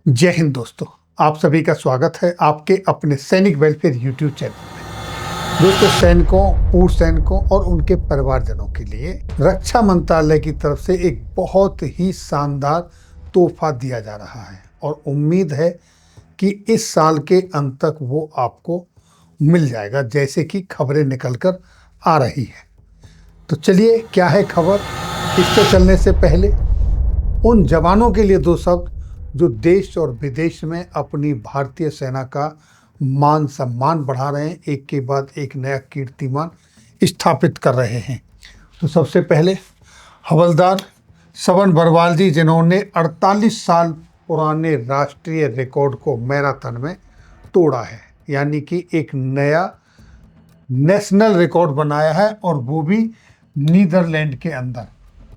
जय हिंद दोस्तों। आप सभी का स्वागत है आपके अपने सैनिक वेलफेयर यूट्यूब चैनल में। दोस्तों, सैनिकों, पूर्व सैनिकों और उनके परिवारजनों के लिए रक्षा मंत्रालय की तरफ से एक बहुत ही शानदार तोहफा दिया जा रहा है और उम्मीद है कि इस साल के अंत तक वो आपको मिल जाएगा, जैसे कि खबरें निकल कर आ रही है। तो चलिए, क्या है खबर। इस पर चलने से पहले उन जवानों के लिए दो शब्द जो देश और विदेश में अपनी भारतीय सेना का मान सम्मान बढ़ा रहे हैं, एक के बाद एक नया कीर्तिमान स्थापित कर रहे हैं। तो सबसे पहले हवलदार श्रवण बरवाल जी, जिन्होंने 48 साल पुराने राष्ट्रीय रिकॉर्ड को मैराथन में तोड़ा है, यानी कि एक नया नेशनल रिकॉर्ड बनाया है, और वो भी नीदरलैंड के अंदर,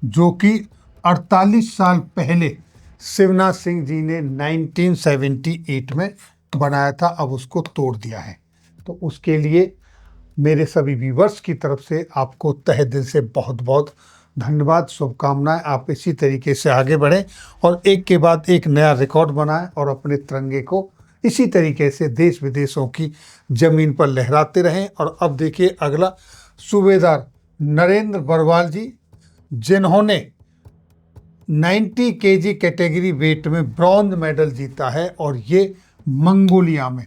जो कि 48 साल पहले शिवनाथ सिंह जी ने 1978 में बनाया था। अब उसको तोड़ दिया है। तो उसके लिए मेरे सभी व्यूवर्स की तरफ से आपको तहे दिल से बहुत बहुत धन्यवाद, शुभकामनाएं। आप इसी तरीके से आगे बढ़ें और एक के बाद एक नया रिकॉर्ड बनाएं और अपने तिरंगे को इसी तरीके से देश विदेशों की जमीन पर लहराते रहें। और अब देखिए अगला, सूबेदार नरेंद्र बरवाल जी, जिन्होंने 90 केजी कैटेगरी वेट में ब्रॉन्ज मेडल जीता है, और ये मंगोलिया में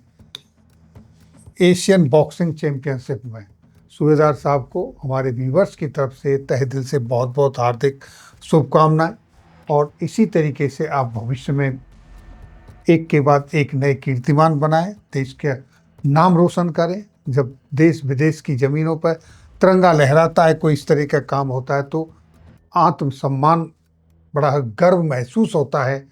एशियन बॉक्सिंग चैंपियनशिप में। सूबेदार साहब को हमारे व्यूवर्स की तरफ से तहे दिल से बहुत बहुत हार्दिक शुभकामनाएं, और इसी तरीके से आप भविष्य में एक के बाद एक नए कीर्तिमान बनाएं, देश के नाम रोशन करें। जब देश विदेश की ज़मीनों पर तिरंगा लहराता है, कोई इस तरह का काम होता है, तो आत्मसम्मान, बड़ा गर्व महसूस होता है।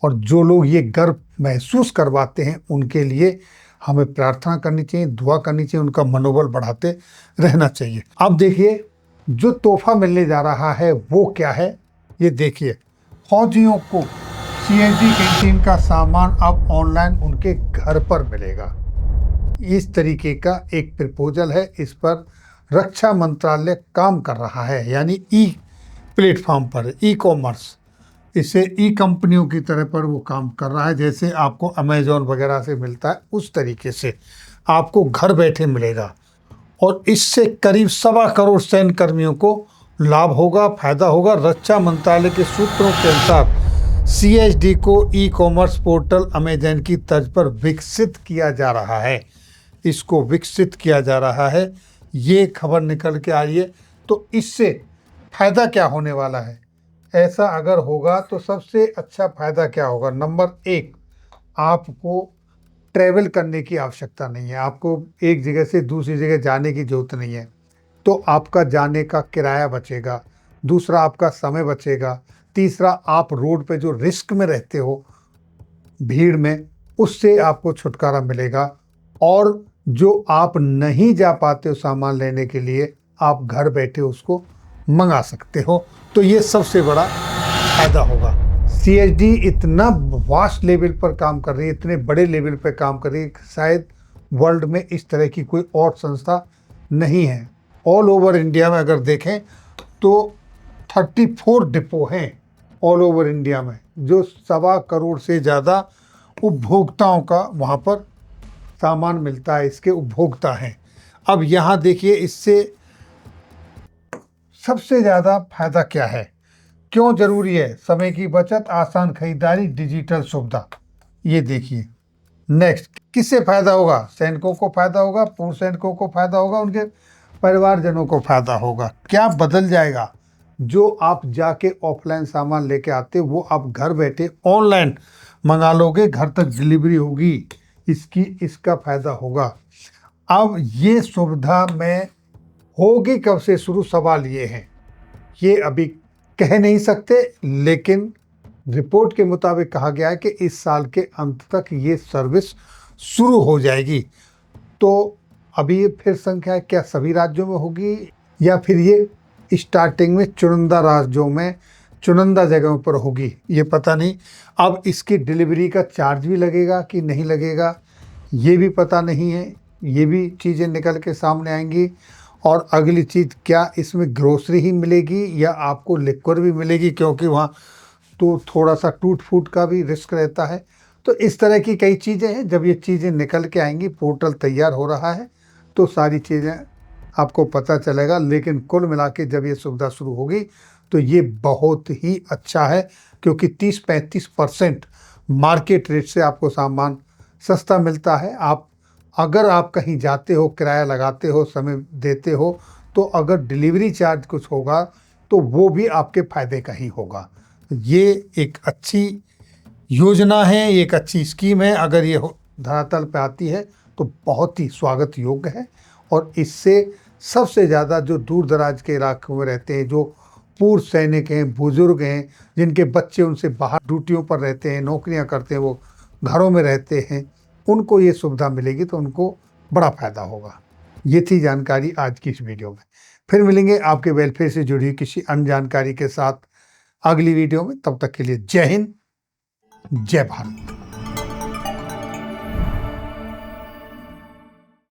और जो लोग ये गर्व महसूस करवाते हैं, उनके लिए हमें प्रार्थना करनी चाहिए, दुआ करनी चाहिए, उनका मनोबल बढ़ाते रहना चाहिए। अब देखिए, जो तोहफा मिलने जा रहा है वो क्या है, ये देखिए। फौजियों को सीएसडी कैंटीन का सामान अब ऑनलाइन उनके घर पर मिलेगा। इस तरीके का एक प्रपोजल है, इस पर रक्षा मंत्रालय काम कर रहा है, यानी ई प्लेटफॉर्म पर, ई कॉमर्स, इसे ई कंपनियों की तरह पर वो काम कर रहा है। जैसे आपको अमेजोन वगैरह से मिलता है, उस तरीके से आपको घर बैठे मिलेगा, और इससे करीब 1.25 करोड़ सैन्य कर्मियों को लाभ होगा, फायदा होगा। रक्षा मंत्रालय के सूत्रों के अनुसार सीएसडी को ई कॉमर्स पोर्टल अमेजन की तर्ज पर विकसित किया जा रहा है। इसको विकसित किया जा रहा है, ये खबर निकल के आई है। तो इससे फायदा क्या होने वाला है? ऐसा अगर होगा तो सबसे अच्छा फायदा क्या होगा? नंबर 1, आपको ट्रैवल करने की आवश्यकता नहीं है, आपको एक जगह से दूसरी जगह जाने की ज़रूरत नहीं है। तो आपका जाने का किराया बचेगा, दूसरा आपका समय बचेगा, तीसरा आप रोड पे जो रिस्क में रहते हो भीड़ में, उससे आपको छुटकारा मिलेगा। और जो आप नहीं जा पाते हो सामान लेने के लिए, आप घर बैठे उसको मंगा सकते हो। तो ये सबसे बड़ा फायदा होगा। सीएसडी इतना वास्ट लेवल पर काम कर रही है, इतने बड़े लेवल पर काम कर रही है, शायद वर्ल्ड में इस तरह की कोई और संस्था नहीं है। ऑल ओवर इंडिया में अगर देखें तो 34 डिपो हैं ऑल ओवर इंडिया में, जो 1.25 करोड़ से ज़्यादा उपभोक्ताओं का वहाँ पर सामान मिलता है, इसके उपभोक्ता हैं। अब यहाँ देखिए, इससे सबसे ज़्यादा फायदा क्या है, क्यों ज़रूरी है? समय की बचत, आसान खरीदारी, डिजिटल सुविधा। ये देखिए। नेक्स्ट, किससे फ़ायदा होगा? सैनिकों को फ़ायदा होगा, पूर्व सैनिकों को फ़ायदा होगा, उनके परिवारजनों को फ़ायदा होगा। क्या बदल जाएगा? जो आप जाके ऑफलाइन सामान लेके आते, वो आप घर बैठे ऑनलाइन मंगा लोगे, घर तक डिलीवरी होगी, इसका फ़ायदा होगा। अब ये सुविधा में होगी कब से शुरू, सवाल ये है, ये अभी कह नहीं सकते, लेकिन रिपोर्ट के मुताबिक कहा गया है कि इस साल के अंत तक ये सर्विस शुरू हो जाएगी। तो अभी ये फिर संख्या है, क्या सभी राज्यों में होगी, या फिर ये स्टार्टिंग में चुनिंदा राज्यों में, चुनिंदा जगहों पर होगी, ये पता नहीं। अब इसकी डिलीवरी का चार्ज भी लगेगा कि नहीं लगेगा, ये भी पता नहीं है। ये भी चीज़ें निकल के सामने आएंगी। और अगली चीज़, क्या इसमें ग्रोसरी ही मिलेगी या आपको लिक्वर भी मिलेगी? क्योंकि वहाँ तो थोड़ा सा टूट फूट का भी रिस्क रहता है। तो इस तरह की कई चीज़ें हैं। जब ये चीज़ें निकल के आएंगी, पोर्टल तैयार हो रहा है, तो सारी चीज़ें आपको पता चलेगा। लेकिन कुल मिला के जब ये सुविधा शुरू होगी तो ये बहुत ही अच्छा है, क्योंकि 30-35% मार्केट रेट से आपको सामान सस्ता मिलता है। अगर आप कहीं जाते हो, किराया लगाते हो, समय देते हो, तो अगर डिलीवरी चार्ज कुछ होगा तो वो भी आपके फायदे का ही होगा। ये एक अच्छी योजना है, एक अच्छी स्कीम है। अगर ये धरातल पे आती है तो बहुत ही स्वागत योग्य है। और इससे सबसे ज़्यादा जो दूर दराज के इलाकों में रहते हैं, जो पूर्व सैनिक हैं, बुजुर्ग हैं, जिनके बच्चे उनसे बाहर ड्यूटियों पर रहते हैं, नौकरियां करते हैं, वो घरों में रहते हैं, उनको ये सुविधा मिलेगी तो उनको बड़ा फायदा होगा। ये थी जानकारी आज की इस वीडियो में। फिर मिलेंगे आपके वेलफेयर से जुड़ी हुई किसी अन्य जानकारी के साथ अगली वीडियो में। तब तक के लिए जय हिंद, जय भारत।